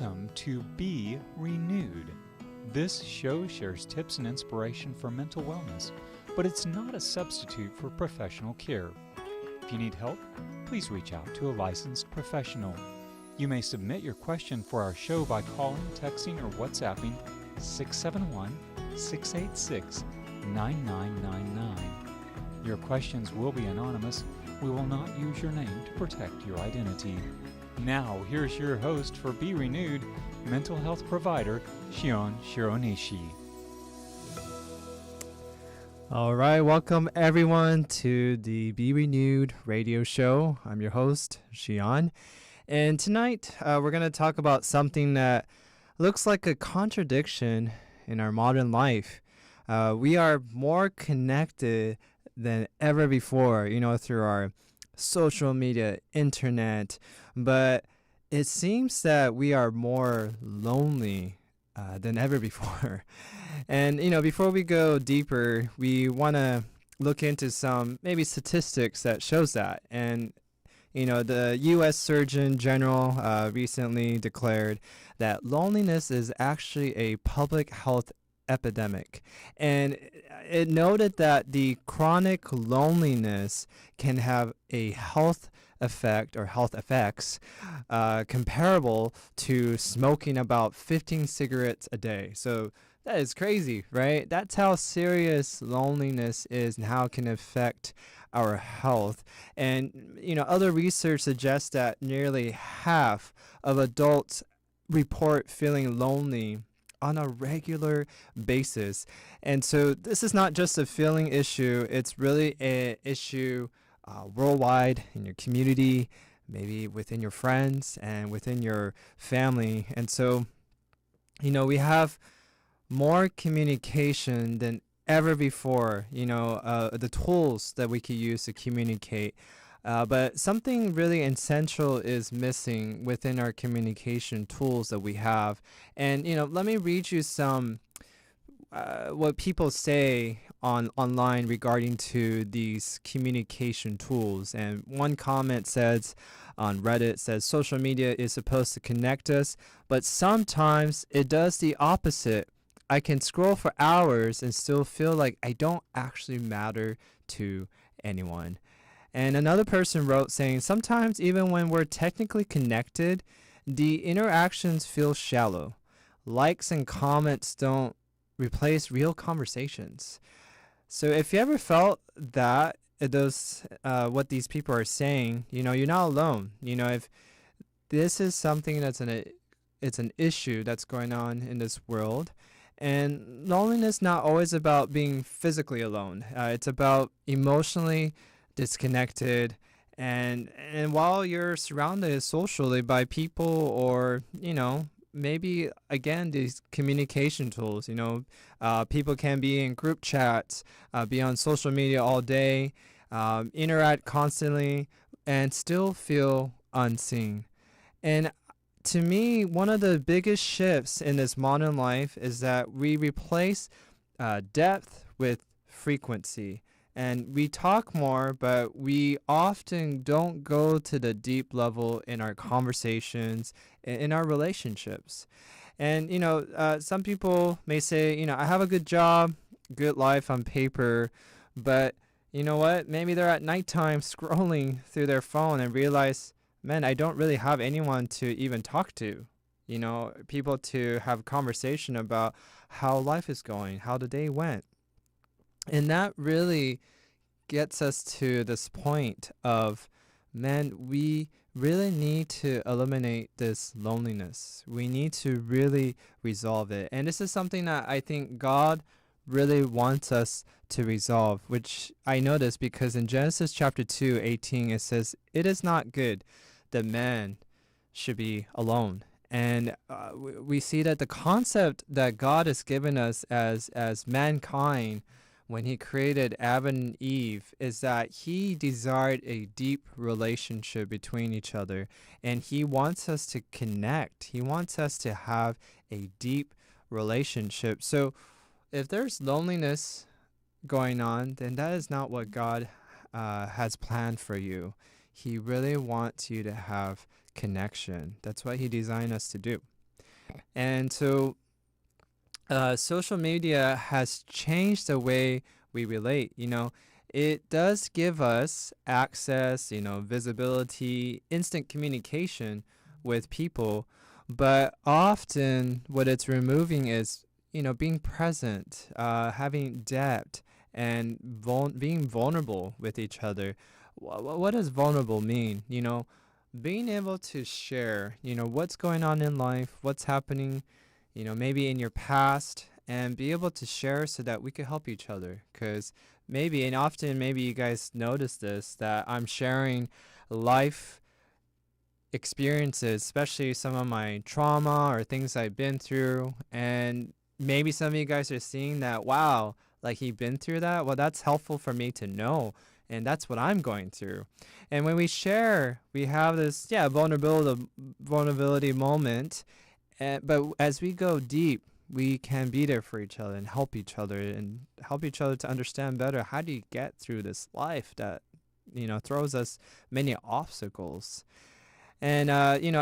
Welcome to Be Renewed. This show shares tips and inspiration for mental wellness, but it's not a substitute for professional care. If you need help, please reach out to a licensed professional. You may submit your question for our show by calling, texting, or WhatsApping 671-686-9999. Your questions will be anonymous. We will not use your name to protect your identity. Now, here's your host for Be Renewed, mental health provider Shion Shironishi. All right, welcome everyone to the Be Renewed radio show. I'm your host, Shion. And tonight, we're going to talk about something that looks like a contradiction in our modern life. We are more connected than ever before, through our social media, internet, but it seems that we are more lonely than ever before. And, before we go deeper, we want to look into some maybe statistics that shows that. And, the U.S. Surgeon General recently declared that loneliness is actually a public health epidemic. And it noted that the chronic loneliness can have a health effect or health effects comparable to smoking about 15 cigarettes a day. So that is crazy, right? That's how serious loneliness is and how it can affect our health. And, other research suggests that nearly half of adults report feeling lonely on a regular basis. And so this is not just a feeling issue, it's really an issue worldwide in your community, maybe within your friends and within your family. And so, we have more communication than ever before, the tools that we could use to communicate. But something really essential is missing within our communication tools that we have. And, let me read you some what people say online regarding to these communication tools. And one comment says on Reddit says social media is supposed to connect us, but sometimes it does the opposite. I can scroll for hours and still feel like I don't actually matter to anyone. And another person wrote saying, sometimes even when we're technically connected, the interactions feel shallow. Likes and comments don't replace real conversations. So if you ever felt that, those what these people are saying, you're not alone. If this is something it's an issue that's going on in this world. And loneliness not always about being physically alone. It's about emotionally disconnected, and while you're surrounded socially by people or maybe again these communication tools, people can be in group chats, be on social media all day, interact constantly and still feel unseen. And to me, one of the biggest shifts in this modern life is that we replace depth with frequency. And we talk more, but we often don't go to the deep level in our conversations, in our relationships. And, some people may say, I have a good job, good life on paper, but you know what? Maybe they're at nighttime scrolling through their phone and realize, man, I don't really have anyone to even talk to. People to have conversation about how life is going, how the day went. And that really gets us to this point of, man, we really need to eliminate this loneliness. We need to really resolve it. And this is something that I think God really wants us to resolve, which I know this because in Genesis chapter 2:18, it says, it is not good that man should be alone. And we see that the concept that God has given us as mankind when he created Adam and Eve is that he desired a deep relationship between each other. And he wants us to connect. He wants us to have a deep relationship. So if there's loneliness going on, then that is not what God has planned for you. He really wants you to have connection. That's what he designed us to do. And so social media has changed the way we relate. It does give us access, visibility, instant communication with people, but often what it's removing is, being present, having depth, and being vulnerable with each other. What does vulnerable mean? Being able to share, what's going on in life, what's happening, maybe in your past, and be able to share so that we could help each other. Because maybe, and often, maybe you guys notice this, that I'm sharing life experiences, especially some of my trauma or things I've been through. And maybe some of you guys are seeing that, wow, like he been through that. Well, that's helpful for me to know. And that's what I'm going through. And when we share, we have this, vulnerability moment. But as we go deep, we can be there for each other and help each other to understand better how do you get through this life that, throws us many obstacles. And,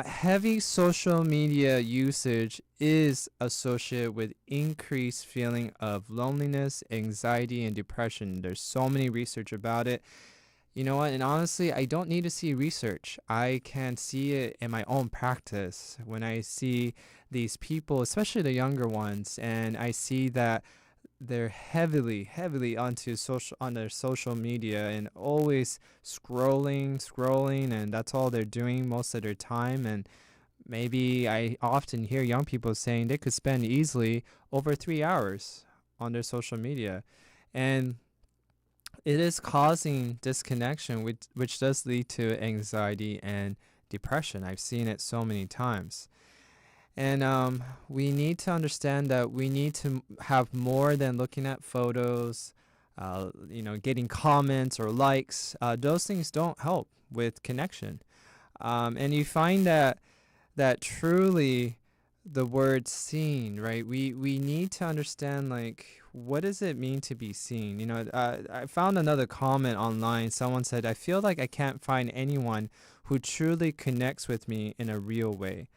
heavy social media usage is associated with increased feeling of loneliness, anxiety, and depression. There's so many research about it. You know what? And honestly, I don't need to see research. I can see it in my own practice when I see these people, especially the younger ones, and I see that they're heavily on their social media and always scrolling, and that's all they're doing most of their time. And maybe I often hear young people saying they could spend easily over 3 hours on their social media, and it is causing disconnection, which does lead to anxiety and depression. I've seen it so many times. And we need to understand that we need to have more than looking at photos, getting comments or likes. Those things don't help with connection. And you find that truly the word seen, right? We need to understand, like, what does it mean to be seen? I found another comment online. Someone said, I feel like I can't find anyone who truly connects with me in a real way.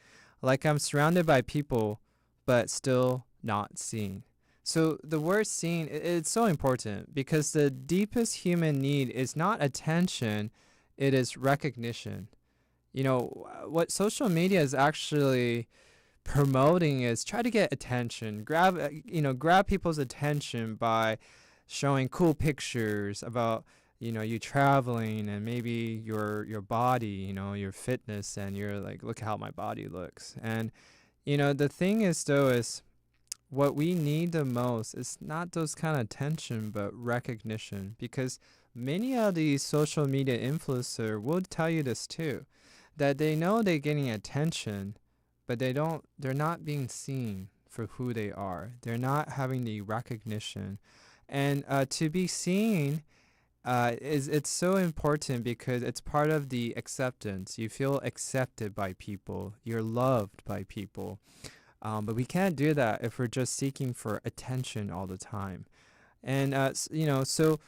Like I'm surrounded by people, but still not seen. So the word seen, it's so important because the deepest human need is not attention, it is recognition. What social media is actually promoting is try to get attention, grab people's attention by showing cool pictures about you traveling and maybe your body, your fitness, and you're like, look how my body looks. And the thing is though is what we need the most is not those kind of attention but recognition, because many of these social media influencers will tell you this too, that they know they're getting attention, but they're not being seen for who they are. They're not having the recognition. And to be seen, it's so important because it's part of the acceptance. You feel accepted by people. You're loved by people. But we can't do that if we're just seeking for attention all the time. And, so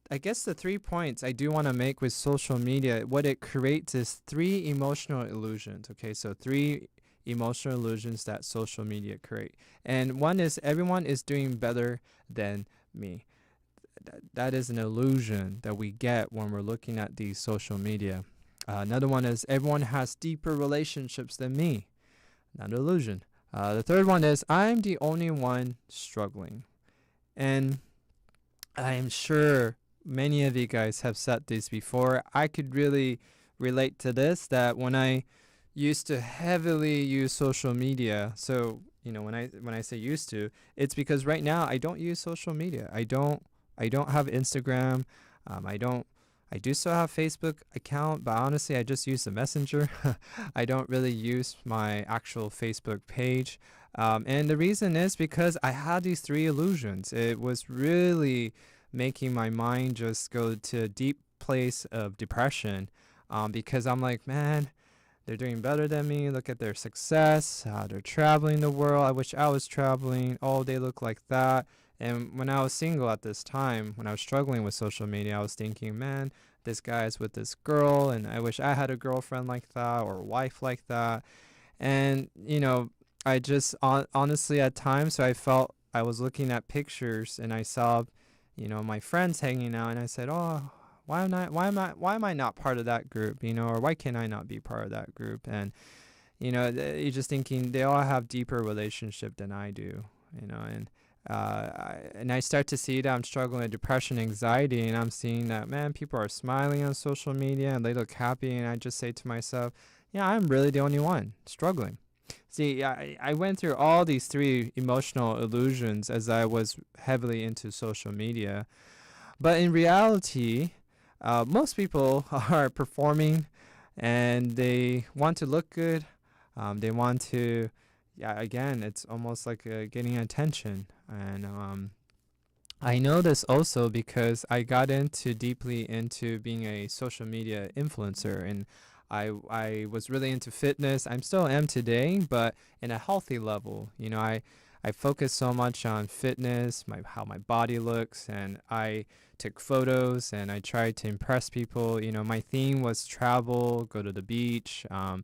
I guess the 3 points I do want to make with social media, what it creates is 3 emotional illusions. Okay, so 3 emotional illusions that social media create. And one is everyone is doing better than me. That is an illusion that we get when we're looking at these social media. Another one is everyone has deeper relationships than me. Another illusion. The third one is I'm the only one struggling. And I'm sure many of you guys have said this before. I could really relate to this, that when I used to heavily use social media, so when I say used to, it's because right now I don't use social media. I don't have Instagram. I do still have Facebook account, but honestly, I just use the Messenger. I don't really use my actual Facebook page. And the reason is because I had these 3 illusions. It was really making my mind just go to a deep place of depression, because I'm like, man, they're doing better than me. Look at their success. They're traveling the world. I wish I was traveling. Oh, they look like that. And when I was single at this time, when I was struggling with social media, I was thinking, man, this guy's with this girl, and I wish I had a girlfriend like that or a wife like that. And, I just honestly at times, so I felt I was looking at pictures and I saw, my friends hanging out, and I said, "Oh, why am I not part of that group, or why can I not be part of that group?" And, you're just thinking they all have deeper relationship than I do, and I start to see that I'm struggling with depression, anxiety, and I'm seeing that, man, people are smiling on social media and they look happy, and I just say to myself, yeah, I'm really the only one struggling. See, I went through all these three emotional illusions as I was heavily into social media. But in reality, most people are performing and they want to look good. They want to, yeah, again, it's almost like getting attention. And I know this also because I got into deeply into being a social media influencer, and I was really into fitness. I'm still am today, but in a healthy level. I focus so much on fitness, how my body looks, and I took photos and I tried to impress people. My theme was travel, go to the beach, and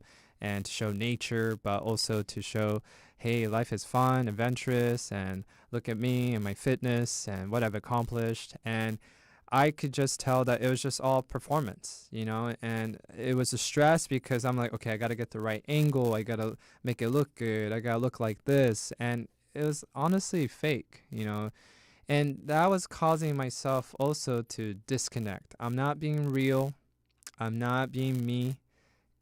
to show nature, but also to show, hey, life is fun, adventurous, and look at me and my fitness and what I've accomplished. And I could just tell that it was just all performance, and it was a stress because I'm like, okay, I got to get the right angle. I got to make it look good. I got to look like this. And it was honestly fake, and that was causing myself also to disconnect. I'm not being real. I'm not being me.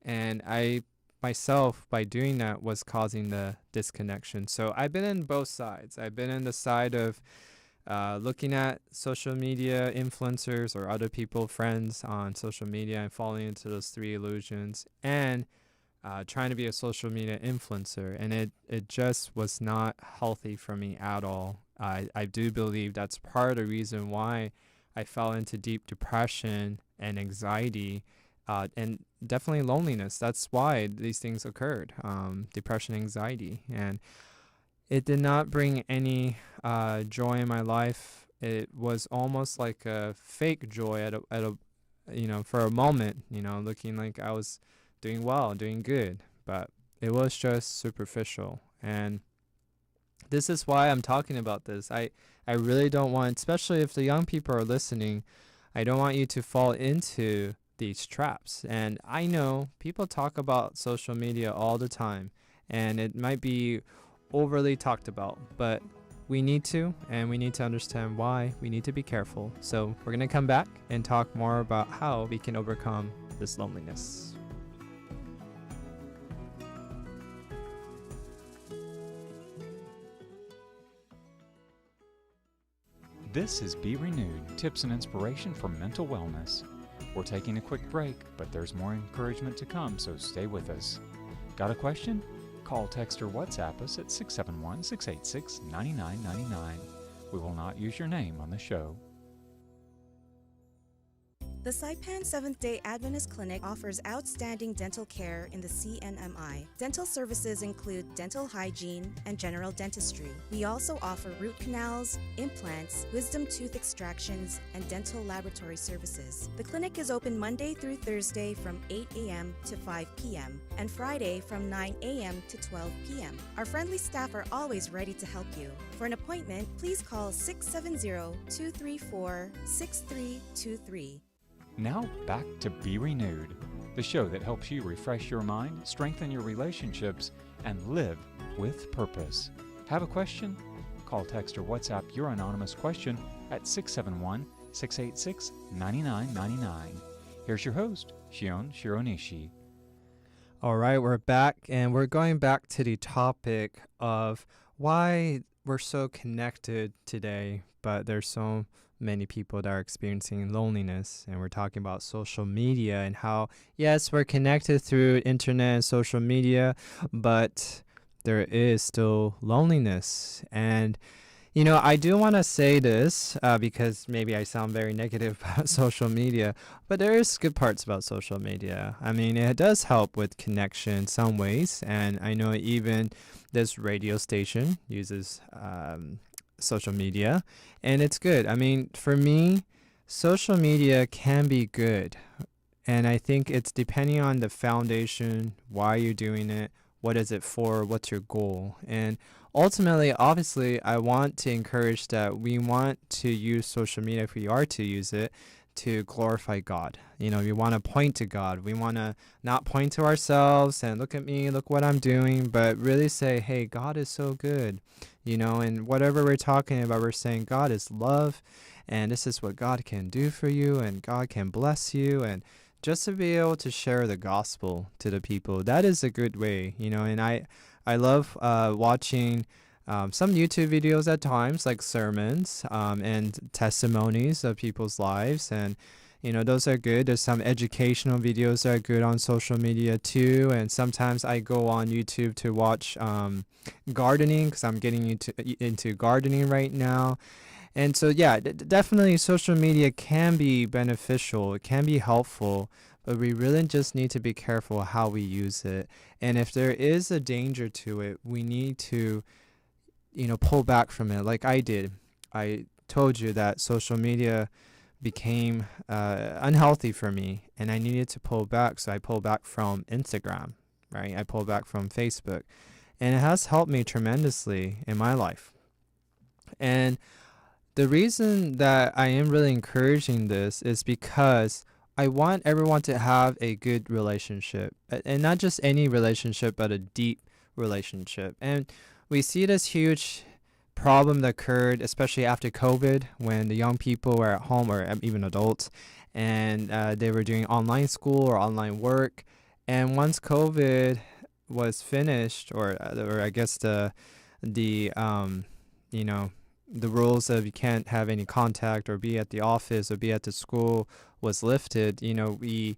And I myself, by doing that, was causing the disconnection. So I've been in both sides. I've been in the side of looking at social media influencers or other people, friends on social media, and falling into those three illusions, and trying to be a social media influencer. And it just was not healthy for me at all. I do believe that's part of the reason why I fell into deep depression and anxiety, and definitely loneliness. That's why these things occurred, depression, anxiety. And it did not bring any joy in my life. It was almost like a fake joy for a moment, looking like I was doing well, doing good, but it was just superficial. And this is why I'm talking about this. I really don't want, especially if the young people are listening, I don't want you to fall into these traps. And I know people talk about social media all the time, and it might be overly talked about, but we need to understand why we need to be careful. So we're going to come back and talk more about how we can overcome this loneliness. This is Be Renewed, tips and inspiration for mental wellness. We're taking a quick break, but there's more encouragement to come, so stay with us. Got a question? Call, text, or WhatsApp us at 671-686-9999. We will not use your name on the show. The Saipan Seventh-day Adventist Clinic offers outstanding dental care in the CNMI. Dental services include dental hygiene and general dentistry. We also offer root canals, implants, wisdom tooth extractions, and dental laboratory services. The clinic is open Monday through Thursday from 8 a.m. to 5 p.m. and Friday from 9 a.m. to 12 p.m. Our friendly staff are always ready to help you. For an appointment, please call 670-234-6323. Now back to Be Renewed, the show that helps you refresh your mind, strengthen your relationships, and live with purpose. Have a question? Call, text, or WhatsApp your anonymous question at 671-686-9999. Here's your host, Shion Shironishi. All right, we're back, and we're going back to the topic of why we're so connected today, but there's so many people that are experiencing loneliness. And we're talking about social media and how, yes, we're connected through internet and social media, but there is still loneliness. And I do want to say this because maybe I sound very negative about social media, but there is good parts about social media. I mean, it does help with connection in some ways, and I know even this radio station uses social media, and it's good. I mean, for me, social media can be good, and I think it's depending on the foundation, why you're doing it, What is it for? What's your goal? And ultimately, obviously, I want to encourage that we want to use social media, if we are to use it, to glorify God. We want to point to God. We want to not point to ourselves and look at me, look what I'm doing, but really say, hey, God is so good. And whatever we're talking about, we're saying God is love, and this is what God can do for you, and God can bless you, and just to be able to share the gospel to the people, that is a good way, and I love watching some YouTube videos at times, like sermons and testimonies of people's lives, and those are good. There's some educational videos that are good on social media too, and sometimes I go on YouTube to watch gardening, because I'm getting into gardening right now. And so, yeah, definitely social media can be beneficial. It can be helpful, but we really just need to be careful how we use it. And if there is a danger to it, we need to, pull back from it. Like I did. I told you that social media became unhealthy for me, and I needed to pull back. So I pulled back from Instagram, right? I pulled back from Facebook. And it has helped me tremendously in my life. And the reason that I am really encouraging this is because I want everyone to have a good relationship, and not just any relationship, but a deep relationship. And we see this huge problem that occurred, especially after COVID, when the young people were at home, or even adults, and they were doing online school or online work. And once COVID was finished, or I guess the the rules of you can't have any contact or be at the office or be at the school was lifted, we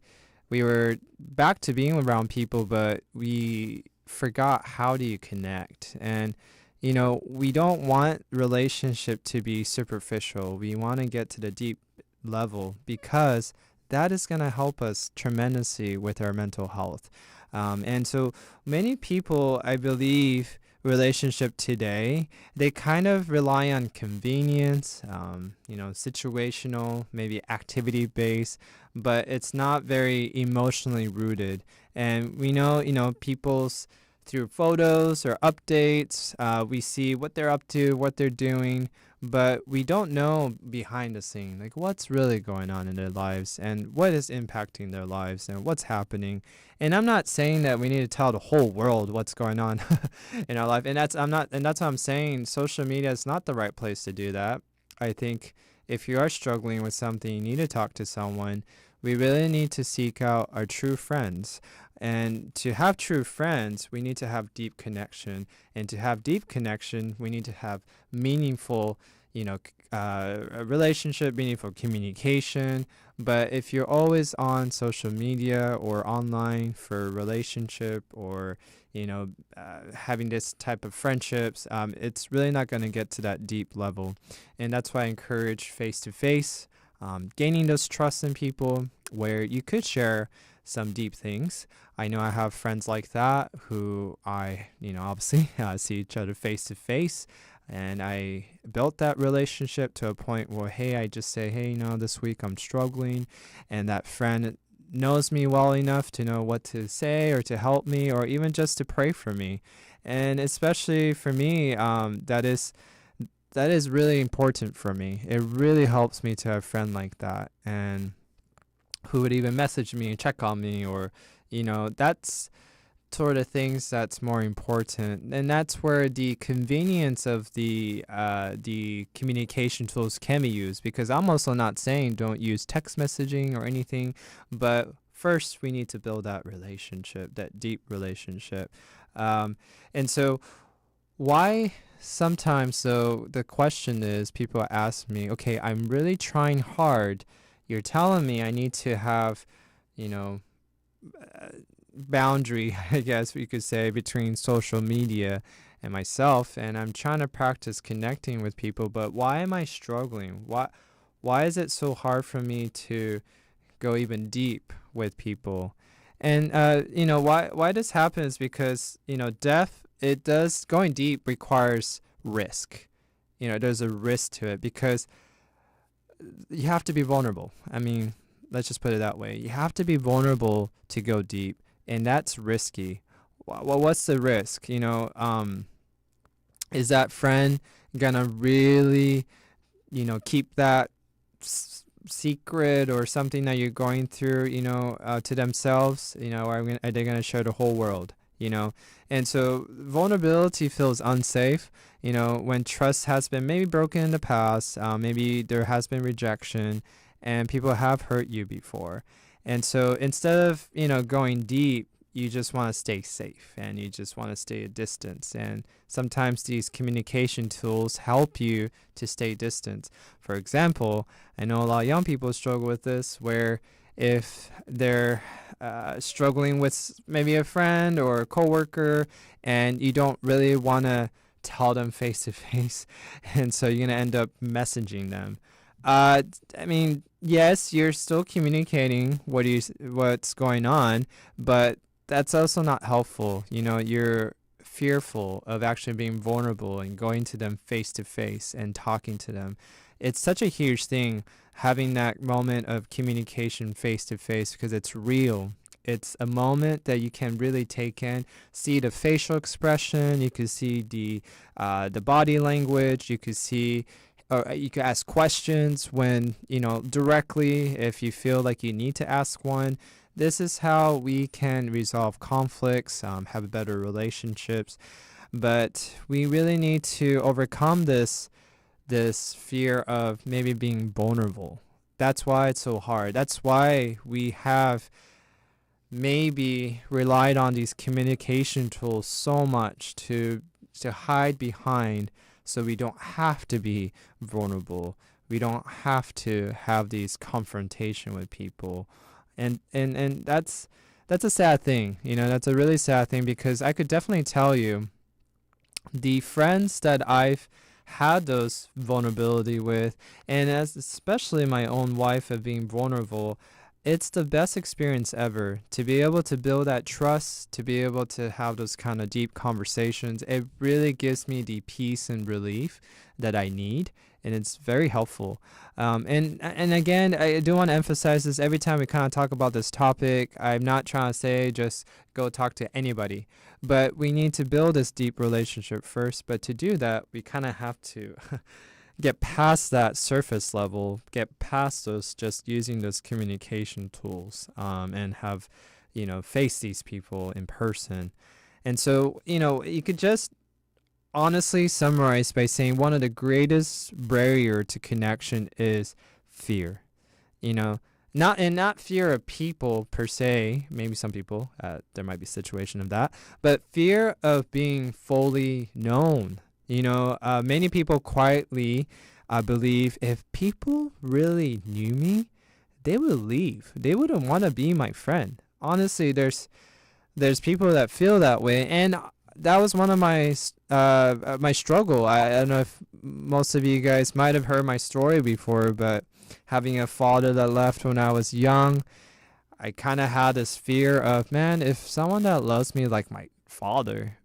were back to being around people, but we forgot how do you connect. And, we don't want relationship to be superficial. We want to get to the deep level, because that is going to help us tremendously with our mental health. And so many people, I believe, relationship today, they kind of rely on convenience, situational, maybe activity based, but it's not very emotionally rooted. And we know, people's through photos or updates, we see what they're up to, what they're doing, but we don't know behind the scene, like what's really going on in their lives and what is impacting their lives and what's happening. And I'm not saying that we need to tell the whole world what's going on in our life. And that's what I'm saying. Social media is not the right place to do that. I think if you are struggling with something, you need to talk to someone. We really need to seek out our true friends. And to have true friends, we need to have deep connection. And to have deep connection, we need to have meaningful, relationship, meaningful communication. But if you're always on social media or online for relationship or, having this type of friendships, it's really not going to get to that deep level. And that's why I encourage face-to-face, gaining those trust in people where you could share some deep things. I know I have friends like that who I, obviously see each other face to face, and I built that relationship to a point where, hey, I just say, hey, this week I'm struggling, and that friend knows me well enough to know what to say or to help me or even just to pray for me. And especially for me, that is really important for me. It really helps me to have a friend like that, and who would even message me and check on me, or that's sort of things that's more important. And that's where the convenience of the communication tools can be used, because I'm also not saying don't use text messaging or anything, but first we need to build that relationship, that deep relationship. And so why sometimes, so the question is, people ask me, okay, I'm really trying hard, you're telling me I need to have, boundary, I guess we could say, between social media and myself, and I'm trying to practice connecting with people, but why am I struggling? Why is it so hard for me to go even deep with people? And why this happens, because going deep requires risk. There's a risk to it, because you have to be vulnerable. I mean, let's just put it that way. You have to be vulnerable to go deep, and that's risky. what's the risk? Is that friend gonna really, keep that secret or something that you're going through, to themselves, or are they gonna show the whole world, And so vulnerability feels unsafe, when trust has been maybe broken in the past, maybe there has been rejection, and people have hurt you before. And so instead of, going deep, you just want to stay safe and you just want to stay a distance. And sometimes these communication tools help you to stay distant. For example, I know a lot of young people struggle with this, where if they're struggling with maybe a friend or a coworker and you don't really want to tell them face to face, and so you're going to end up messaging them. Yes, you're still communicating what's going on, but that's also not helpful. You're fearful of actually being vulnerable and going to them face to face and talking to them. It's such a huge thing, having that moment of communication face to face, because it's real. It's a moment that you can really take in, see the facial expression, you could see the body language, you could see, or you could ask questions when, directly, if you feel like you need to ask one. This is how we can resolve conflicts, have better relationships. But we really need to overcome this fear of maybe being vulnerable. That's why it's so hard. That's why we have maybe relied on these communication tools so much to hide behind, so we don't have to be vulnerable. We don't have to have these confrontation with people. And that's a sad thing. That's a really sad thing, because I could definitely tell you the friends that I've had those vulnerability with, and as especially my own wife of being vulnerable, it's the best experience ever to be able to build that trust, to be able to have those kind of deep conversations. It really gives me the peace and relief that I need, and it's very helpful. And again, I do want to emphasize this every time we kind of talk about this topic. I'm not trying to say just go talk to anybody, but we need to build this deep relationship first. But to do that, we kind of have to get past that surface level, get past those, just using those communication tools, and have, face these people in person. And so, you could just honestly summarize by saying one of the greatest barrier to connection is fear. Not fear of people per se. Maybe some people, there might be a situation of that, but fear of being fully known. Many people quietly believe if people really knew me, they would leave. They wouldn't want to be my friend. Honestly, there's people that feel that way, and that was one of my my struggle. I don't know if most of you guys might have heard my story before, but having a father that left when I was young, I kind of had this fear of, man, if someone that loves me like my father,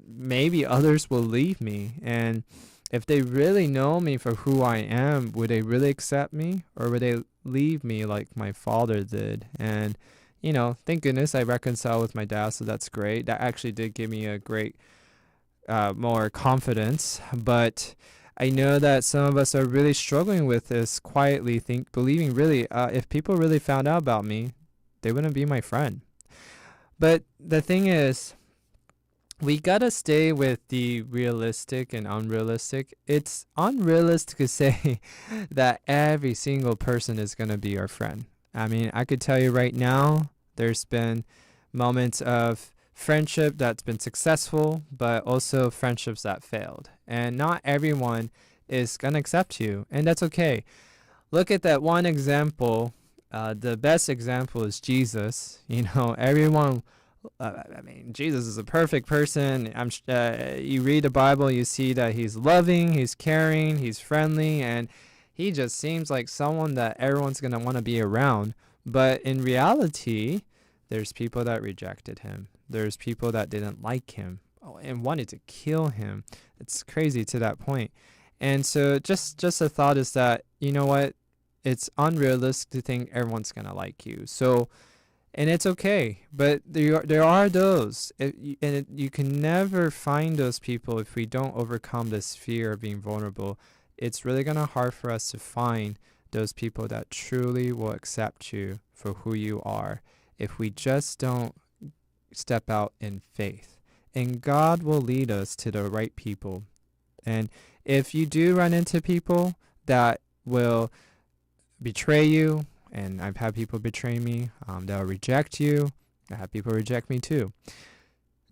maybe others will leave me. And if they really know me for who I am, would they really accept me, or would they leave me like my father did? And thank goodness I reconciled with my dad, so that's great. That actually did give me a great, more confidence. But I know that some of us are really struggling with this quietly, believing really, if people really found out about me, they wouldn't be my friend. But the thing is, we gotta stay with the realistic and unrealistic. It's unrealistic to say that every single person is gonna be our friend. I mean, I could tell you right now, there's been moments of friendship that's been successful, but also friendships that failed. And not everyone is going to accept you, and that's okay. Look at that one example. The best example is Jesus. Everyone, Jesus is a perfect person. You read the Bible, you see that he's loving, he's caring, he's friendly, and he just seems like someone that everyone's going to want to be around. But in reality, there's people that rejected him. There's people that didn't like him and wanted to kill him. It's crazy to that point. And so just a thought is that, you know what? It's unrealistic to think everyone's going to like you. So And it's okay. But there are those, you can never find those people if we don't overcome this fear of being vulnerable. It's really gonna hard for us to find those people that truly will accept you for who you are if we just don't step out in faith. And God will lead us to the right people. And if you do run into people that will betray you, and I've had people betray me, that will reject you, I have people reject me too.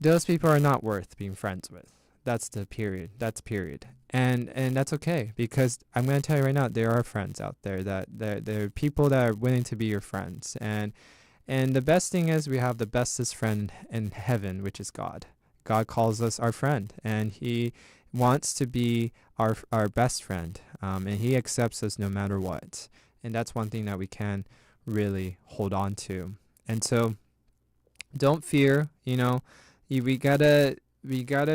Those people are not worth being friends with. That's the period. That's period. And that's okay, because I'm going to tell you right now, there are friends out there that there are people that are willing to be your friends. And the best thing is we have the bestest friend in heaven, which is God. God calls us our friend, and he wants to be our best friend, and he accepts us no matter what. And that's one thing that we can really hold on to. And so don't fear, we gotta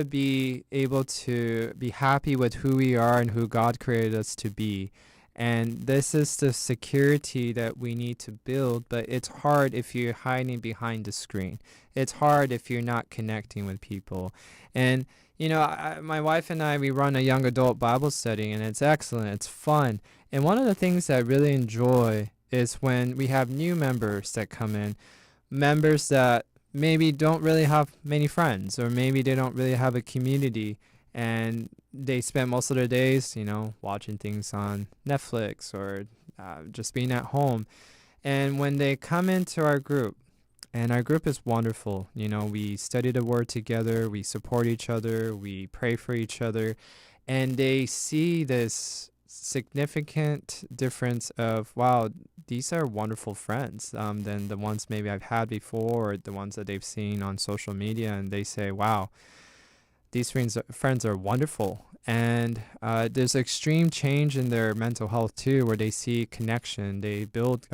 be able to be happy with who we are and who God created us to be. And this is the security that we need to build, but it's hard if you're hiding behind the screen. It's hard if you're not connecting with people. And, my wife and I, we run a young adult Bible study, and it's excellent. It's fun. And one of the things that I really enjoy is when we have new members that come in, members that maybe don't really have many friends, or maybe they don't really have a community, and they spend most of their days, watching things on Netflix or just being at home. And when they come into our group, and our group is wonderful, we study the word together, we support each other, we pray for each other, and they see this significant difference of, wow, these are wonderful friends than the ones maybe I've had before, or the ones that they've seen on social media, and they say, wow, these friends are wonderful. And there's extreme change in their mental health too, where they see connection, they build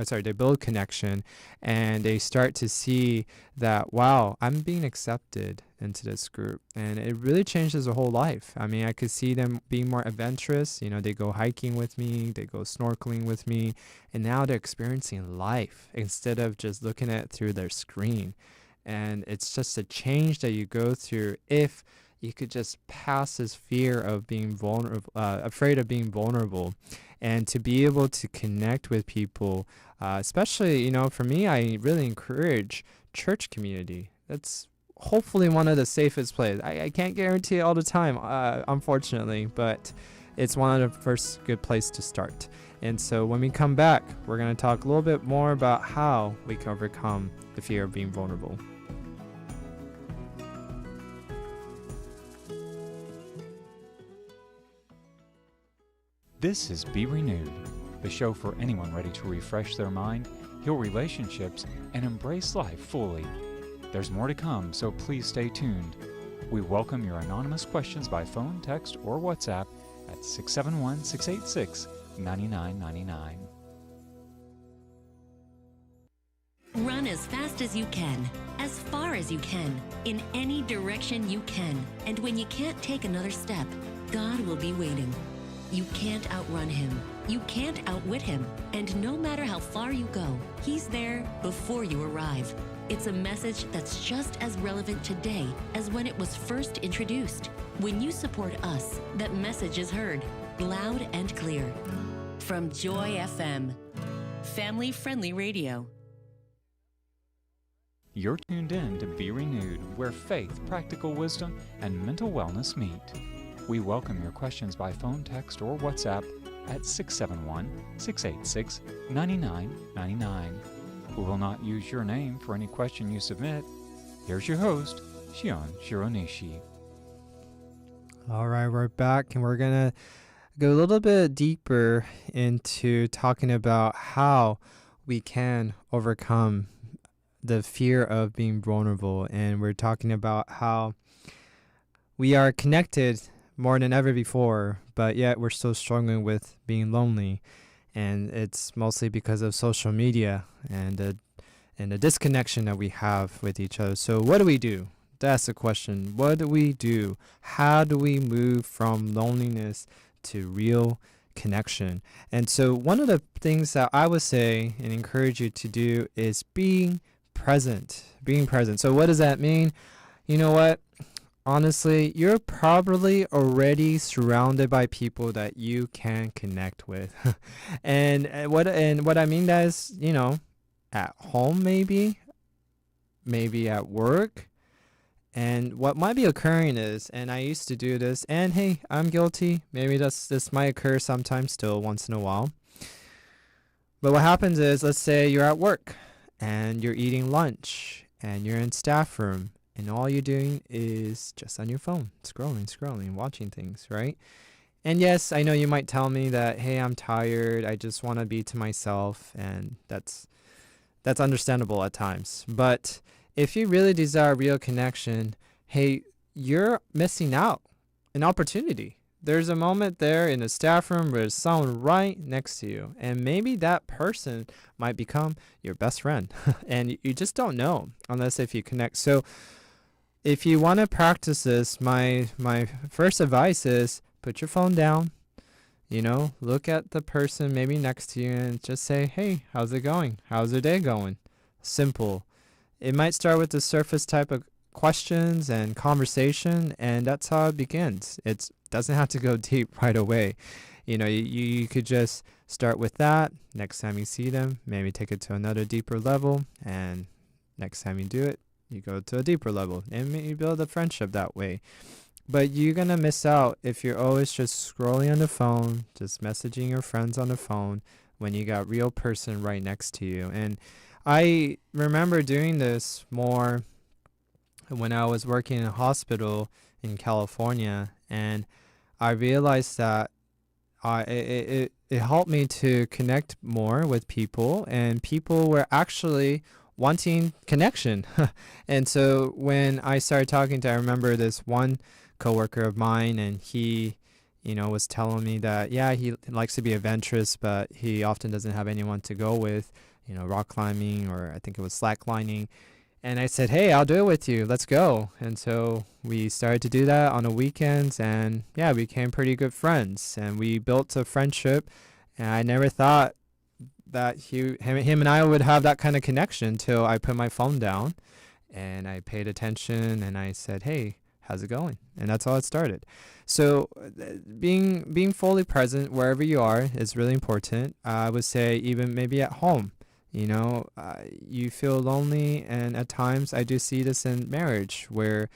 connection, and they start to see that, wow, I'm being accepted into this group. And it really changes their whole life. I mean, I could see them being more adventurous. They go hiking with me, they go snorkeling with me, and now they're experiencing life instead of just looking at it through their screen. And it's just a change that you go through if you could just pass this fear of being vulnerable, afraid of being vulnerable, and to be able to connect with people, especially, for me, I really encourage church community. That's hopefully one of the safest places. I can't guarantee it all the time, unfortunately, but it's one of the first good place to start. And so when we come back, we're going to talk a little bit more about how we can overcome the fear of being vulnerable. This is Be Renewed, the show for anyone ready to refresh their mind, heal relationships, and embrace life fully. There's more to come, so please stay tuned. We welcome your anonymous questions by phone, text, or WhatsApp at 671-686-9999. Run as fast as you can, as far as you can, in any direction you can. And when you can't take another step, God will be waiting. You can't outrun him. You can't outwit him. And no matter how far you go, he's there before you arrive. It's a message that's just as relevant today as when it was first introduced. When you support us, that message is heard loud and clear. From Joy FM, family-friendly radio. You're tuned in to Be Renewed, where faith, practical wisdom, and mental wellness meet. We welcome your questions by phone, text, or WhatsApp at 671-686-9999. We will not use your name for any question you submit. Here's your host, Shion Shironishi. All right, we're back, and we're going to go a little bit deeper into talking about how we can overcome the fear of being vulnerable. And we're talking about how we are connected more than ever before, but yet we're still struggling with being lonely. And it's mostly because of social media and the disconnection that we have with each other. So what do we do? That's the question. What do we do? How do we move from loneliness to real connection? And so one of the things that I would say and encourage you to do is being present. Being present. So what does that mean? You know what? Honestly, you're probably already surrounded by people that you can connect with. And what I mean that is, at home maybe at work. And what might be occurring is, and I used to do this, and hey, I'm guilty. Maybe this might occur sometimes still once in a while. But what happens is, let's say you're at work and you're eating lunch and you're in staff room and all you're doing is just on your phone, scrolling, watching things, right? And yes, I know you might tell me that, hey, I'm tired. I just want to be to myself, and that's understandable at times. But if you really desire real connection, hey, you're missing out an opportunity. There's a moment there in the staff room where there's someone right next to you, and maybe that person might become your best friend, and you just don't know unless if you connect. So if you want to practice this, my first advice is put your phone down, look at the person maybe next to you and just say, hey, how's it going? How's your day going? Simple. It might start with the surface type of questions and conversation, and that's how it begins. It doesn't have to go deep right away. You could just start with that. Next time you see them, maybe take it to another deeper level, and next time you do it, you go to a deeper level, and you build a friendship that way. But you're going to miss out if you're always just scrolling on the phone, just messaging your friends on the phone when you got real person right next to you. And I remember doing this more when I was working in a hospital in California, and I realized that it helped me to connect more with people, and people were actually wanting connection. And so when I started talking I remember this one coworker of mine, and he was telling me that, yeah, he likes to be adventurous, but he often doesn't have anyone to go with, rock climbing, or I think it was slacklining. And I said, hey, I'll do it with you. Let's go. And so we started to do that on the weekends, and yeah, we became pretty good friends, and we built a friendship. And I never thought that him and I would have that kind of connection till I put my phone down and I paid attention and I said, hey, how's it going? And that's how it started. So being fully present wherever you are is really important. I would say even maybe at home, you feel lonely, and at times I do see this in marriage where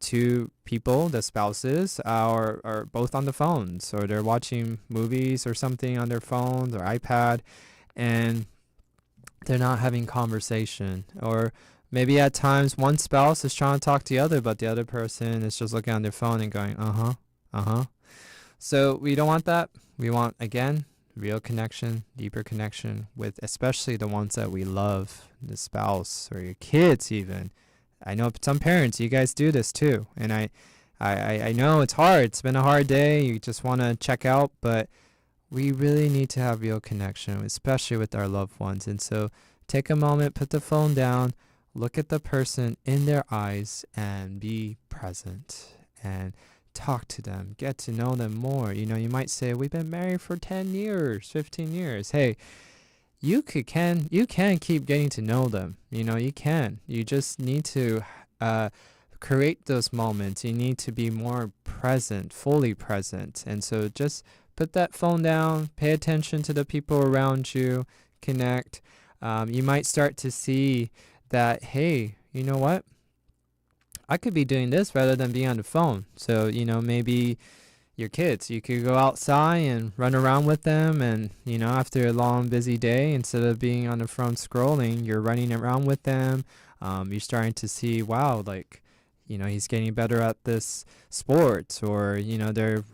two people, the spouses, are both on the phones, or they're watching movies or something on their phones or iPad, and they're not having conversation. Or maybe at times one spouse is trying to talk to the other, but the other person is just looking on their phone and going, So we don't want that. We want, again, real connection, deeper connection with especially the ones that we love, the spouse or your kids even. I know some parents, you guys do this too. And I know it's hard. It's been a hard day. You just want to check out, but we really need to have real connection, especially with our loved ones. And so take a moment, put the phone down, look at the person in their eyes and be present and talk to them, get to know them more. You might say, we've been married for 10 years, 15 years. Hey, you can keep getting to know them. You can. You just need to create those moments. You need to be more present, fully present. And so just put that phone down, pay attention to the people around you, connect. You might start to see that, hey, you know what? I could be doing this rather than being on the phone. So, maybe your kids, you could go outside and run around with them, and, after a long, busy day, instead of being on the phone scrolling, you're running around with them. You're starting to see, wow, he's getting better at this sport, or, they're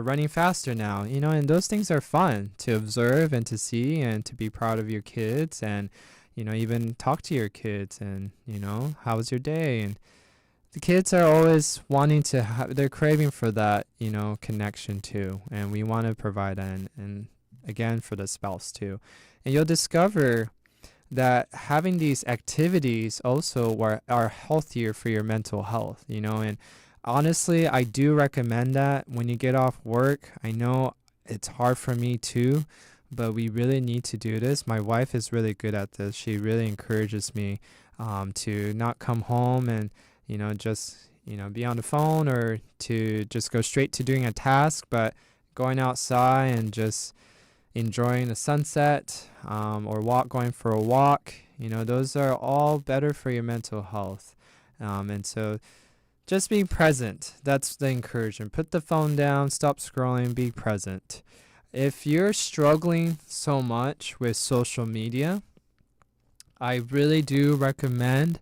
running faster now, and those things are fun to observe and to see and to be proud of your kids, and, even talk to your kids and, how was your day? And the kids are always wanting to they're craving for that, connection too. And we want to provide that, and again, for the spouse too. And you'll discover that having these activities also are healthier for your mental health, and honestly, I do recommend that when you get off work. I know it's hard for me too, but we really need to do this. My wife is really good at this. She really encourages me to not come home and, just, be on the phone, or to just go straight to doing a task, but going outside and just enjoying the sunset, or going for a walk. Those are all better for your mental health. And so just be present. That's the encouragement. Put the phone down, stop scrolling, be present. If you're struggling so much with social media, I really do recommend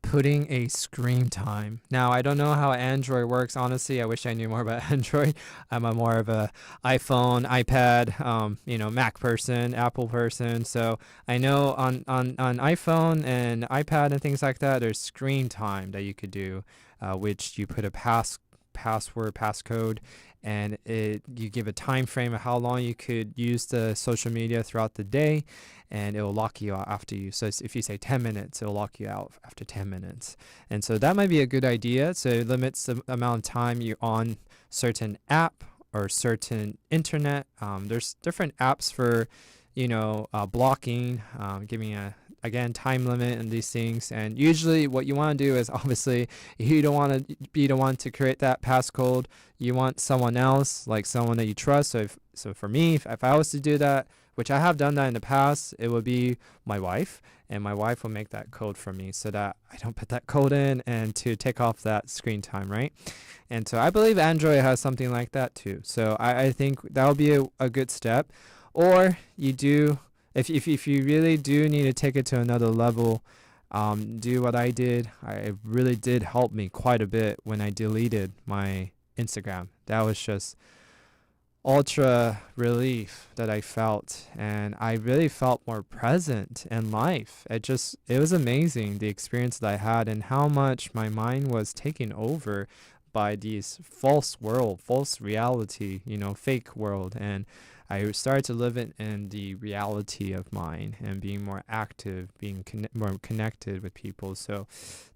putting a screen time. Now, I don't know how Android works. Honestly, I wish I knew more about Android. I'm a more of a iPhone, iPad, Mac person, Apple person. So I know on iPhone and iPad and things like that, there's screen time that you could do, which you put a passcode, and you give a time frame of how long you could use the social media throughout the day, and it will lock you out after you. So if you say 10 minutes, it will lock you out after 10 minutes. And so that might be a good idea. So it limits the amount of time you're on certain app or certain internet. There's different apps for, blocking, giving again, time limit and these things. And usually what you want to do is, obviously, you don't want to be the one to create that passcode. You want someone else, like someone that you trust. So for me, if I was to do that, which I have done that in the past, it would be my wife, and my wife will make that code for me so that I don't put that code in, and to take off that screen time, right? And so I believe Android has something like that too. So I think that will be a good step. Or you do, if you really do need to take it to another level, do what I did. It really did help me quite a bit when I deleted my Instagram. That was just ultra relief that I felt, and I really felt more present in life. It was amazing, the experience that I had, and how much my mind was taken over by these false reality, fake world. And I started to live in the reality of mine and being more active, being more connected with people. So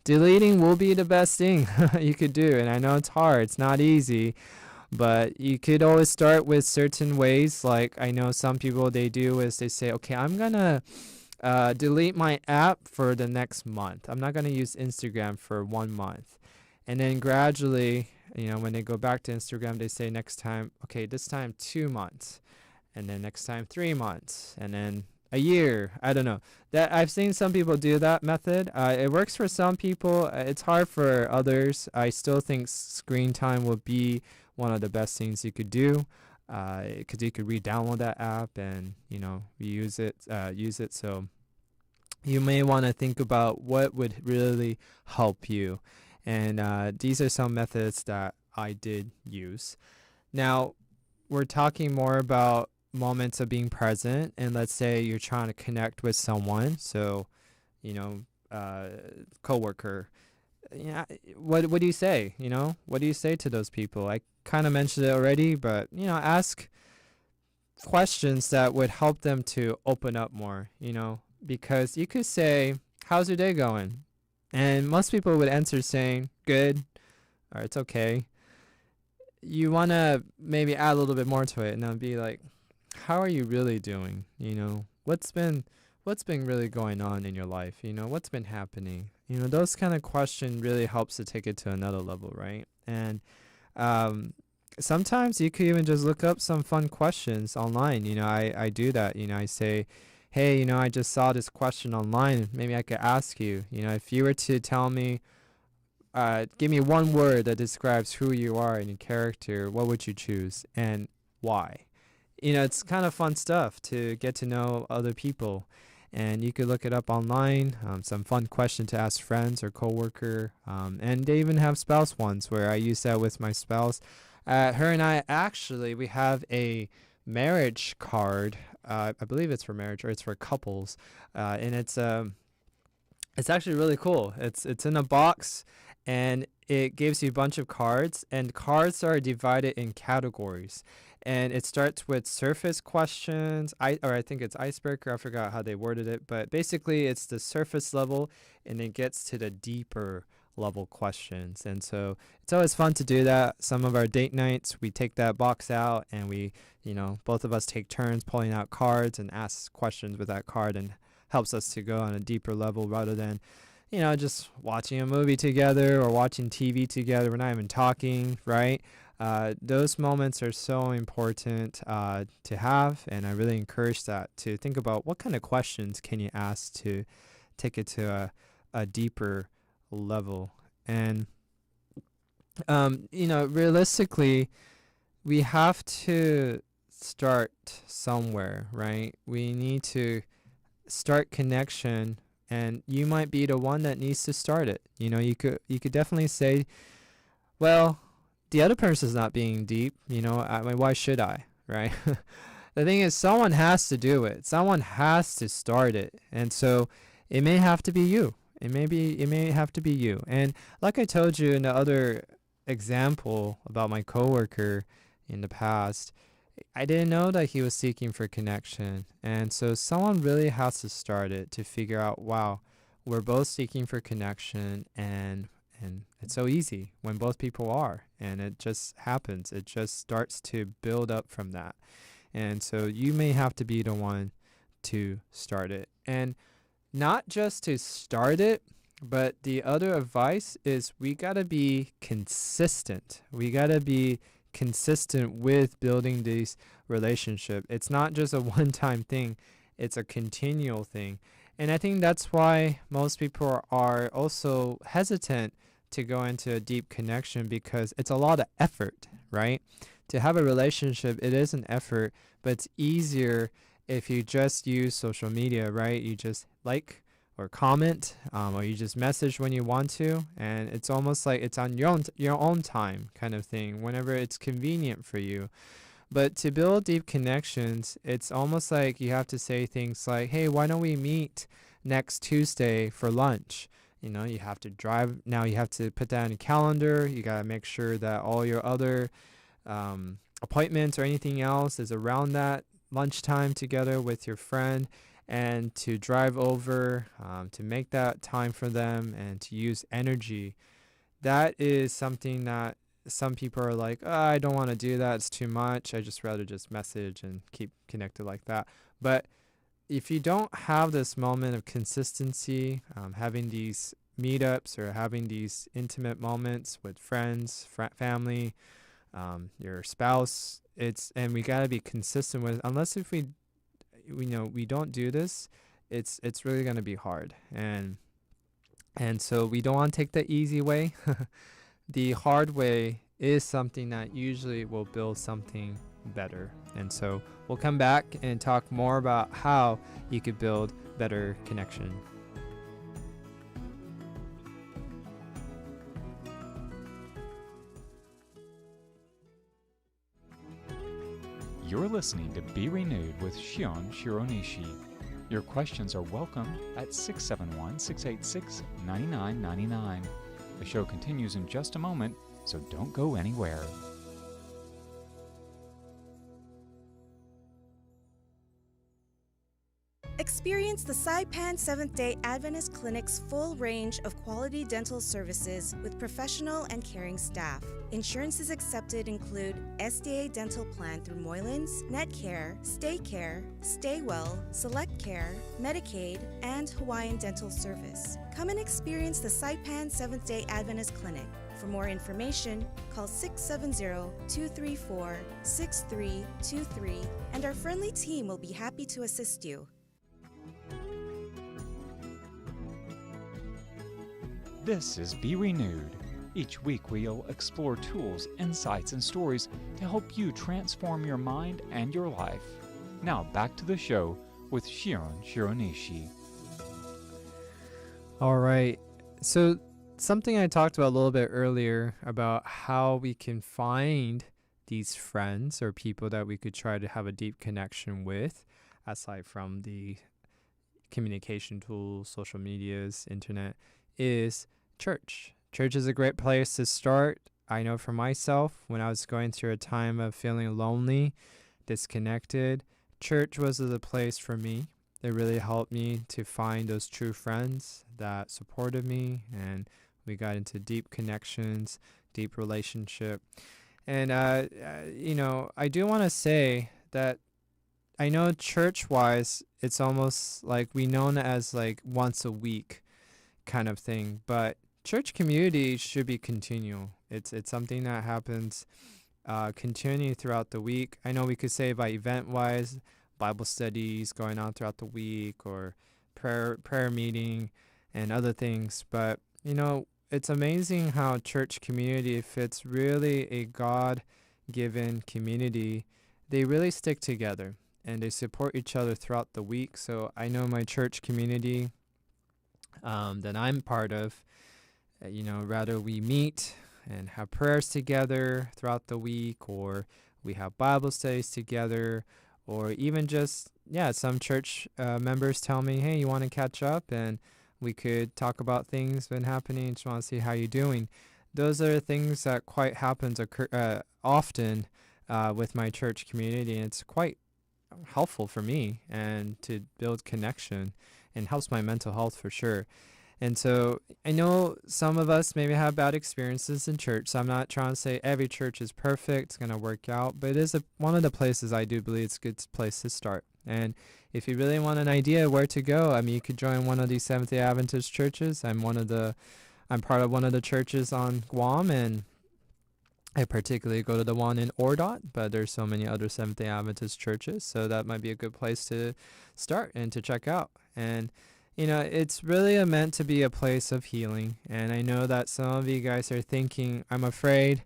deleting will be the best thing you could do. And I know it's hard. It's not easy. But you could always start with certain ways. Like I know some people, they do is they say, okay, I'm going to delete my app for the next month. I'm not going to use Instagram for 1 month. And then gradually, when they go back to Instagram, they say next time, okay, this time 2 months. And then next time 3 months. And then a year. I don't know. That I've seen some people do that method. It works for some people. It's hard for others. I still think screen time will be one of the best things you could do, because you could re-download that app and use it. So you may want to think about what would really help you, and these are some methods that I did use. Now we're talking more about moments of being present, and let's say you're trying to connect with someone. So, coworker. Yeah, what do you say? What do you say to those people? I kind of mentioned it already, but ask questions that would help them to open up more. Because you could say, "How's your day going?" And most people would answer saying, "Good," or "It's okay." You want to maybe add a little bit more to it, and then be like, "How are you really doing? What's been really going on in your life? What's been happening?" Those kind of questions really helps to take it to another level, right? And sometimes you could even just look up some fun questions online. I do that. I say, "Hey, I just saw this question online. Maybe I could ask you. If you were to tell me, give me one word that describes who you are and your character, what would you choose and why?" It's kind of fun stuff to get to know other people. And you could look it up online, some fun question to ask friends or coworker. And they even have spouse ones where I use that with my spouse. Her and I, actually, we have a marriage card. I believe it's for marriage, or it's for couples. And it's actually really cool. It's in a box, and it gives you a bunch of cards. And cards are divided in categories. And it starts with surface questions, I think it's icebreaker. I forgot how they worded it, but basically it's the surface level, and it gets to the deeper level questions. And so it's always fun to do that. Some of our date nights, we take that box out and we, both of us take turns pulling out cards and ask questions with that card, and helps us to go on a deeper level rather than, just watching a movie together or watching TV together. We're not even talking, right? Those moments are so important to have, and I really encourage that, to think about what kind of questions can you ask to take it to a deeper level. And realistically, we have to start somewhere, right? We need to start connection, and you might be the one that needs to start it. You could definitely say, well, the other person's not being deep, why should I, right? The thing is, someone has to do it. Someone has to start it. And so it may have to be you. It may have to be you. And like I told you in the other example about my coworker in the past, I didn't know that he was seeking for connection. And so someone really has to start it, to figure out, wow, we're both seeking for connection, and it's so easy when both people are, and it just happens. It just starts to build up from that. And so you may have to be the one to start it. And not just to start it, but the other advice is we got to be consistent. We got to be consistent with building these relationships. It's not just a one-time thing. It's a continual thing. And I think that's why most people are also hesitant to go into a deep connection, because it's a lot of effort, right? To have a relationship, it is an effort, but it's easier if you just use social media, right? You just like or comment, or you just message when you want to, and it's almost like it's on your own time kind of thing, whenever it's convenient for you. But to build deep connections, it's almost like you have to say things like, hey, why don't we meet next Tuesday for lunch? You have to drive. Now you have to put that on your calendar. You got to make sure that all your other appointments or anything else is around that lunchtime together with your friend, and to drive over, to make that time for them, and to use energy. That is something that some people are like, oh, I don't want to do that. It's too much. I just rather just message and keep connected like that. But if you don't have this moment of consistency, having these meetups or having these intimate moments with friends, family, your spouse, and we got to be consistent with, unless if we don't do this, it's really going to be hard. And so we don't want to take the easy way. The hard way is something that usually will build something better. And so we'll come back and talk more about how you could build better connection. You're listening to Be Renewed with Shion Shironishi. Your questions are welcome at 671-686-9999. The show continues in just a moment, so don't go anywhere. Experience the Saipan Seventh-day Adventist Clinic's full range of quality dental services with professional and caring staff. Insurances accepted include SDA Dental Plan through Moylan's, Netcare, Stay Well, Select Care, Medicaid, and Hawaiian Dental Service. Come and experience the Saipan Seventh-day Adventist Clinic. For more information, call 670-234-6323, and our friendly team will be happy to assist you. This is Be Renewed. Each week we'll explore tools, insights, and stories to help you transform your mind and your life. Now back to the show with Shion Shironishi. All right. So something I talked about a little bit earlier about how we can find these friends or people that we could try to have a deep connection with, aside from the communication tools, social medias, internet, is church. Church is a great place to start. I know for myself, when I was going through a time of feeling lonely, disconnected, church was the place for me. It really helped me to find those true friends that supported me and We got into deep connections, deep relationship. And, I do want to say that I know church-wise, it's almost like we known as like once a week kind of thing, but church community should be continual. It's something that happens continually throughout the week. I know we could say by event-wise, Bible studies going on throughout the week, or prayer meeting and other things, but it's amazing how church community, if it's really a God-given community, they really stick together and they support each other throughout the week. So I know my church community that I'm part of, rather we meet and have prayers together throughout the week, or we have Bible studies together, or even just, some church members tell me, hey, you want to catch up? And we could talk about things been happening. Just want to see how you're doing. Those are things that quite happens often with my church community. And it's quite helpful for me and to build connection, and helps my mental health for sure. And so I know some of us maybe have bad experiences in church. So I'm not trying to say every church is perfect, it's going to work out, but it is one of the places I do believe it's a good place to start. And if you really want an idea where to go, I mean, you could join one of these Seventh-day Adventist churches. I'm part of one of the churches on Guam, and I particularly go to the one in Ordot, but there's so many other Seventh-day Adventist churches, so that might be a good place to start and to check out. And it's really meant to be a place of healing. And I know that some of you guys are thinking, I'm afraid,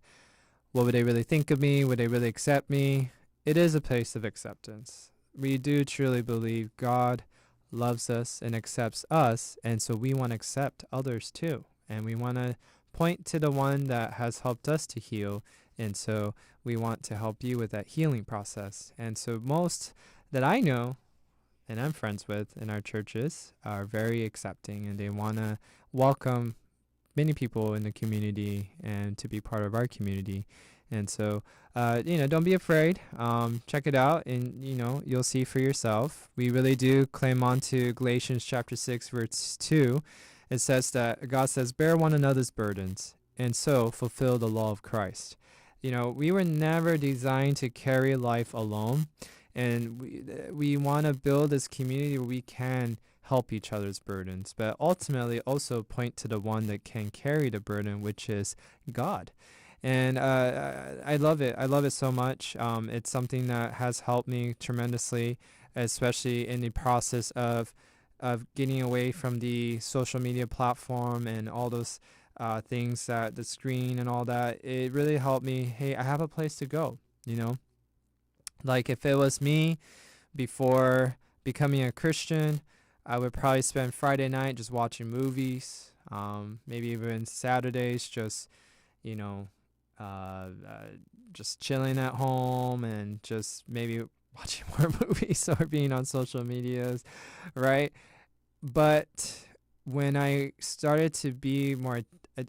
what would they really think of me? Would they really accept me? It is a place of acceptance. We do truly believe God loves us and accepts us, and so we want to accept others too. And we want to point to the one that has helped us to heal, and so we want to help you with that healing process. And so most that I know and I'm friends with in our churches are very accepting, and they want to welcome many people in the community and to be part of our community. And so, don't be afraid. Check it out, and, you'll see for yourself. We really do claim on to Galatians chapter 6, verse 2. It says that God says, bear one another's burdens, and so fulfill the law of Christ. We were never designed to carry life alone. And we want to build this community where we can help each other's burdens, but ultimately also point to the one that can carry the burden, which is God. And I love it. I love it so much. It's something that has helped me tremendously, especially in the process of getting away from the social media platform and all those things, that the screen and all that. It really helped me. Hey, I have a place to go, Like if it was me before becoming a Christian, I would probably spend Friday night just watching movies, maybe even Saturdays just, just chilling at home and just maybe watching more movies or being on social medias, right? But when I started to be more,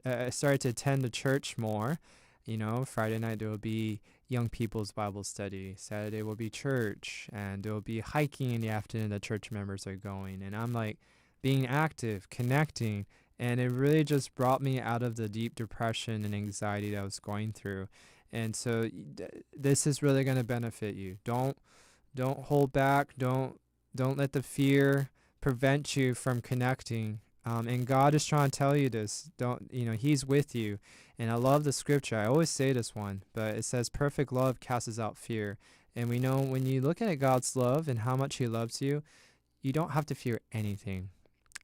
I started to attend the church more, Friday night there will be young people's Bible study. Saturday will be church, and there will be hiking in the afternoon that church members are going. And I'm like being active, connecting, and it really just brought me out of the deep depression and anxiety that I was going through. And so this is really going to benefit you. Don't hold back. Don't let the fear prevent you from connecting. And God is trying to tell you this. He's with you. And I love the scripture. I always say this one, but it says perfect love casts out fear. And we know when you look at God's love and how much he loves you, you don't have to fear anything.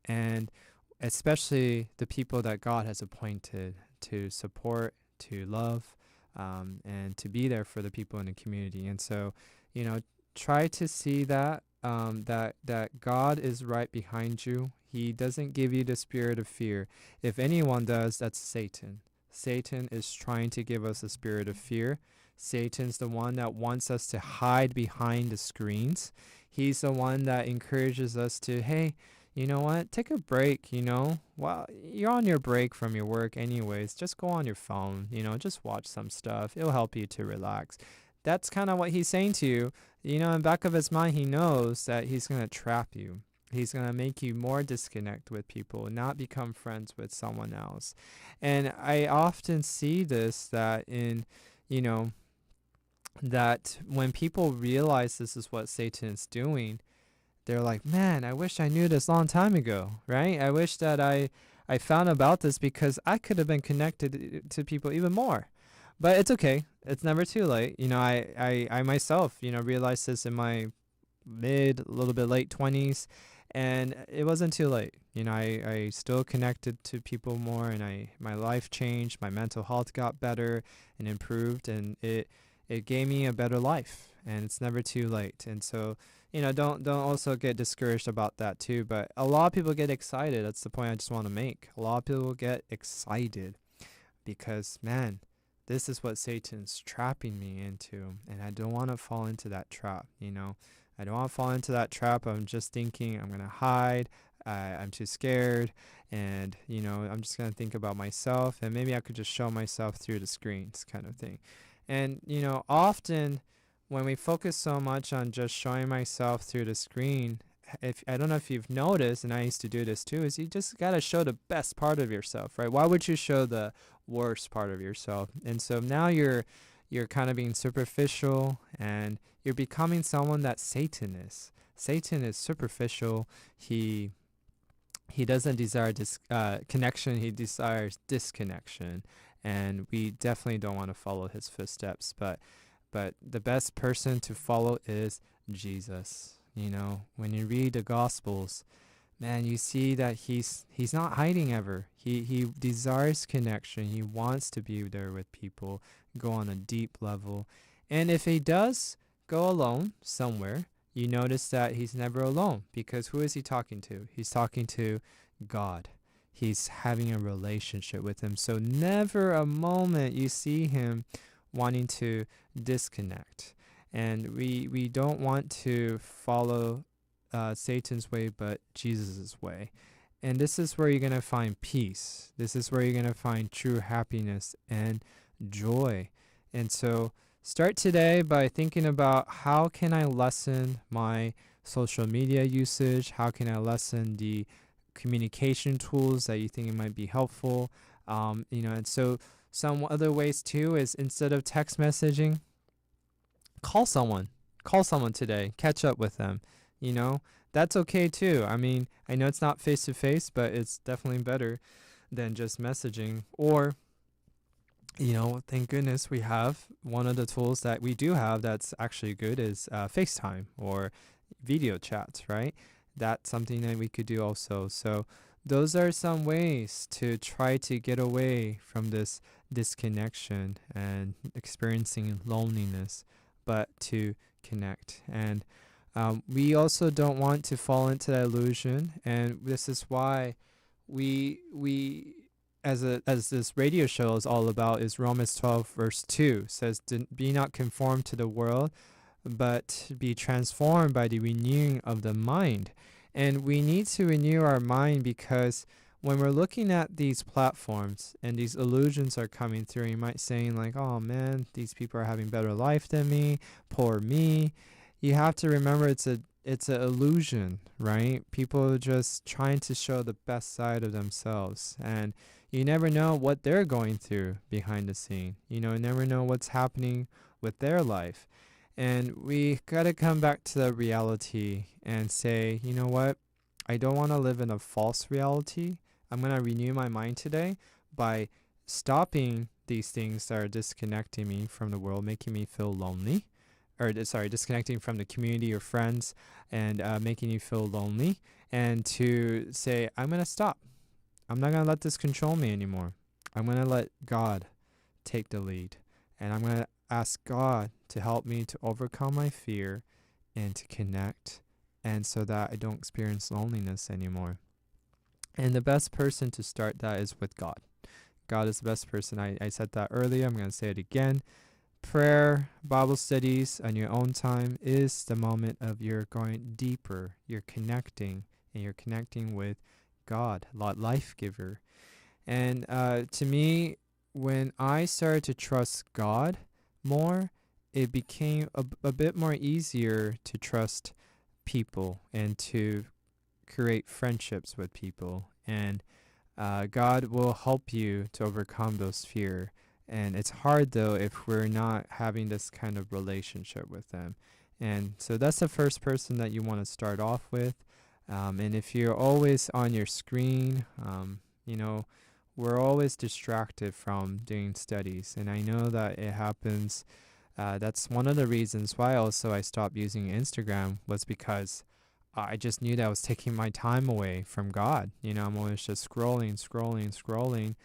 And especially the people that God has appointed to support, to love, and to be there for the people in the community. And so, try to see that, that God is right behind you. He doesn't give you the spirit of fear. If anyone does, that's Satan. Satan is trying to give us a spirit of fear. Satan's the one that wants us to hide behind the screens. He's the one that encourages us to, hey, you know what? Take a break, Well, you're on your break from your work anyways. Just go on your phone, just watch some stuff. It'll help you to relax. That's kind of what he's saying to you. In the back of his mind, he knows that he's going to trap you. He's going to make you more disconnect with people, not become friends with someone else. And I often see this that that when people realize this is what Satan is doing, they're like, man, I wish I knew this long time ago, right? I wish that I found about this because I could have been connected to people even more. But it's okay. It's never too late. I myself, realized this in my a little bit late 20s, and it wasn't too late. I still connected to people more, and my life changed. My mental health got better and improved, and it gave me a better life, and it's never too late. And so, don't also get discouraged about that too. But a lot of people get excited. That's the point I just want to make. A lot of people get excited because, man, this is what Satan's trapping me into, and I don't want to fall into that trap. I don't want to fall into that trap. I'm just thinking I'm going to hide. I'm too scared, and I'm just going to think about myself, and maybe I could just show myself through the screens kind of thing. And often when we focus so much on just showing myself through the screen, I don't know if you've noticed, and I used to do this too, is you just got to show the best part of yourself, right? Why would you show the worst part of yourself? And so now you're kind of being superficial, and you're becoming someone that Satan is. Satan is superficial. He doesn't desire connection. He desires disconnection. And we definitely don't want to follow his footsteps. But the best person to follow is Jesus. When you read the Gospels, man, you see that he's not hiding ever. He desires connection. He wants to be there with people, go on a deep level. And if he does go alone somewhere, you notice that he's never alone, because who is he talking to? He's talking to God. He's having a relationship with him. So never a moment you see him wanting to disconnect. And we don't want to follow Satan's way, but Jesus' way. And this is where you're going to find peace. This is where you're going to find true happiness and joy. And so start today by thinking about, how can I lessen my social media usage? How can I lessen the communication tools that you think it might be helpful? And so some other ways too is, instead of text messaging, call someone today, catch up with them. That's okay too. I mean, I know it's not face to face, but it's definitely better than just messaging. Or, thank goodness we have one of the tools that we do have that's actually good is FaceTime or video chats, right? That's something that we could do also. So those are some ways to try to get away from this disconnection and experiencing loneliness, but to connect. And we also don't want to fall into that illusion, and this is why we as this radio show is all about, is Romans 12 verse 2 says, be not conformed to the world, but be transformed by the renewing of the mind. And we need to renew our mind, because when we're looking at these platforms and these illusions are coming through, you might saying like, oh man, these people are having better life than me, poor me. You have to remember it's an illusion, right? People are just trying to show the best side of themselves, and you never know what they're going through behind the scene. You never know what's happening with their life. And we got to come back to the reality and say, you know what? I don't want to live in a false reality. I'm going to renew my mind today by stopping these things that are disconnecting me from the world, making me feel lonely. Disconnecting from the community or friends and making you feel lonely. And to say, I'm going to stop. I'm not going to let this control me anymore. I'm going to let God take the lead. And I'm going to ask God to help me to overcome my fear and to connect, and so that I don't experience loneliness anymore. And the best person to start that is with God. God is the best person. I said that earlier. I'm going to say it again. Prayer, Bible studies on your own time is the moment of you're going deeper. You're connecting, and you're connecting with God, life giver. And to me, when I started to trust God more, it became a bit more easier to trust people and to create friendships with people, and God will help you to overcome those fear. And it's hard though if we're not having this kind of relationship with them. And so that's the first person that you want to start off with. And if you're always on your screen, we're always distracted from doing studies. And I know that it happens. That's one of the reasons why also I stopped using Instagram, was because I just knew that I was taking my time away from God. I'm always just scrolling,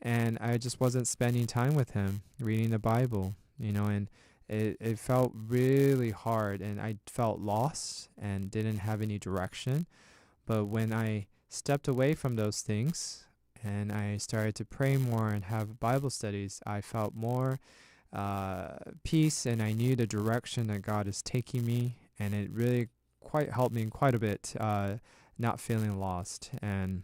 and I just wasn't spending time with him, reading the Bible, and it felt really hard, and I felt lost and didn't have any direction. But when I stepped away from those things and I started to pray more and have Bible studies, I felt more peace, and I knew the direction that God is taking me, and it really quite helped me quite a bit, not feeling lost. And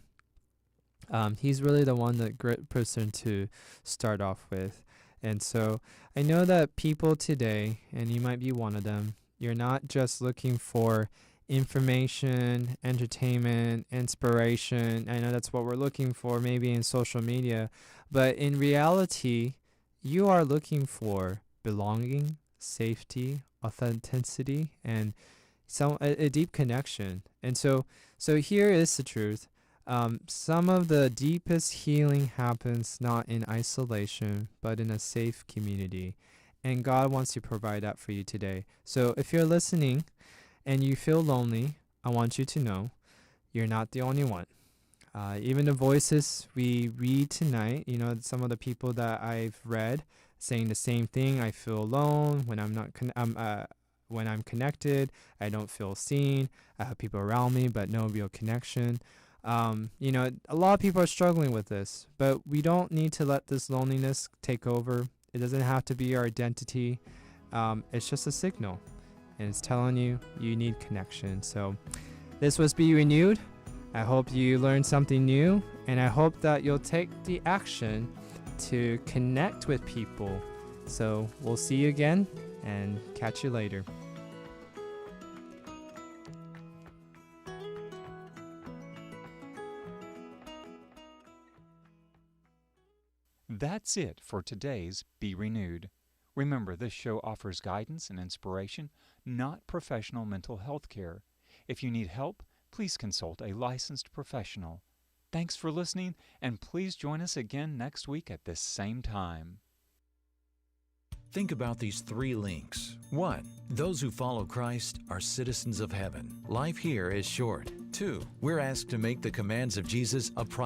he's really the great person to start off with. And so I know that people today, and you might be one of them, you're not just looking for information, entertainment, inspiration. I know that's what we're looking for maybe in social media, but in reality, you are looking for belonging, safety, authenticity, and a deep connection. And so here is the truth. Some of the deepest healing happens not in isolation, but in a safe community. And God wants to provide that for you today. So if you're listening and you feel lonely, I want you to know you're not the only one. Even the voices we read tonight, some of the people that I've read saying the same thing. I feel alone when I'm not when I'm connected. I don't feel seen. I have people around me, but no real connection. A lot of people are struggling with this, but we don't need to let this loneliness take over. It doesn't have to be our identity. It's just a signal, and it's telling you need connection. So this was Be Renewed. I hope you learned something new, and I hope that you'll take the action to connect with people. So we'll see you again, and catch you later. That's it for today's Be Renewed. Remember, this show offers guidance and inspiration, not professional mental health care. If you need help, please consult a licensed professional. Thanks for listening, and please join us again next week at this same time. Think about these 3 links. 1. Those who follow Christ are citizens of heaven. Life here is short. 2. We're asked to make the commands of Jesus a priority.